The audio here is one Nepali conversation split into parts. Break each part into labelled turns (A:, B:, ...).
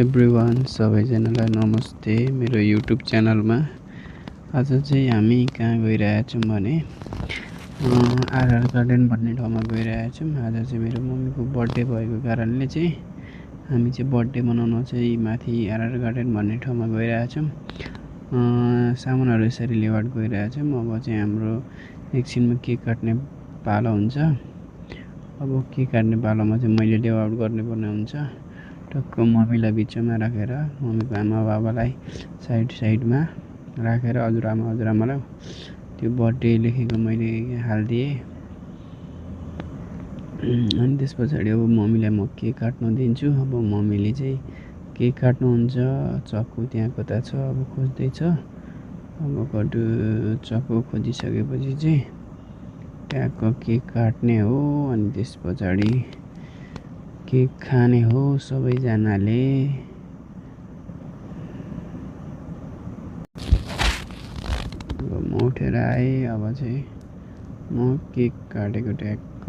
A: एभ्रिवान सबैजनालाई नमस्ते मेरो युट्युब च्यानलमा। आज चाहिँ हामी कहाँ गइरहेछौँ भने आरआर गार्डन भन्ने ठाउँमा गइरहेछौँ। आज चाहिँ मेरो मम्मीको बर्थडे भएको कारणले चाहिँ हामी चाहिँ बर्थडे मनाउन चाहिँ माथि आरआर गार्डन भन्ने ठाउँमा गइरहेछौँ। सामानहरू यसरी लिएर गइरहेछौँ। अब चाहिँ हाम्रो एकछिनमा केक काट्ने पालो हुन्छ। अब केक काट्ने पालोमा चाहिँ मैले लेआउट गर्नुपर्ने हुन्छ। टक्क मम्मीलाई बिचमा राखेर मम्मीको आमा बाबालाई साइडमा राखेर हजुरआमालाई त्यो बर्थडे लेखेको मैले हालिदिएँ। अनि त्यस पछाडि अब मम्मीलाई म केक काट्न दिन्छु। अब मम्मीले चाहिँ केक काट्नुहुन्छ। चक्कु त्यहाँ कता छ अब खोज्दैछ। अब चक्कु खोजिसकेपछि चाहिँ ट्याक्क केक काट्ने हो। अनि त्यस पछाडि केक खाने हो सबैजनाले। अब म उठेर आएँ। अब चाहिँ म केक काटेको ट्याक्क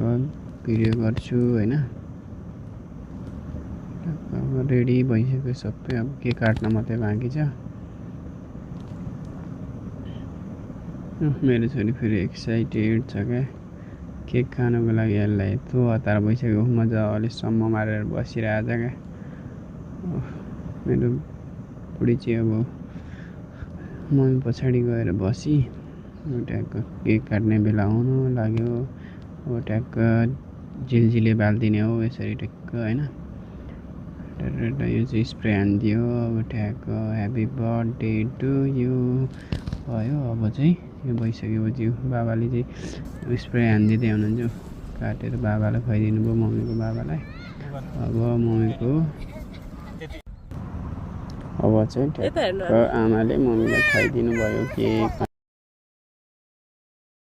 A: भिडियो गर्छु होइन। अब रेडी भइसक्यो सबै। अब केक काट्न मात्रै बाँकी छ। मेरो छोरी फेरि एक्साइटेड छ क्या केक खानुको लागि। यसलाई यत्रो हतार भइसक्यो। मजाले सम्म मारेर बसिरहेछ क्या। मेरो बुढी चाहिँ अब मम्मी पछाडि गएर बसी ट्याक्क केक काट्ने बेला हुनु लाग्यो। अब ट्याक्क झिलझिले बालिदिने हो यसरी ट्याक्क होइन। यो चाहिँ स्प्रे हानिदियो। अब ट्याक्क ह्याप्पी बर्थडे टु यु भयो। अब चाहिँ यो भइसकेपछि बाबाले चाहिँ स्प्रे हानिदिँदै हुनुहुन्छ। काटेर बाबालाई खुवाइदिनु भयो मम्मीको बाबालाई। अब मम्मीको अब चाहिँ ट्याक्क आमाले मम्मीलाई खुवाइदिनु भयो केक।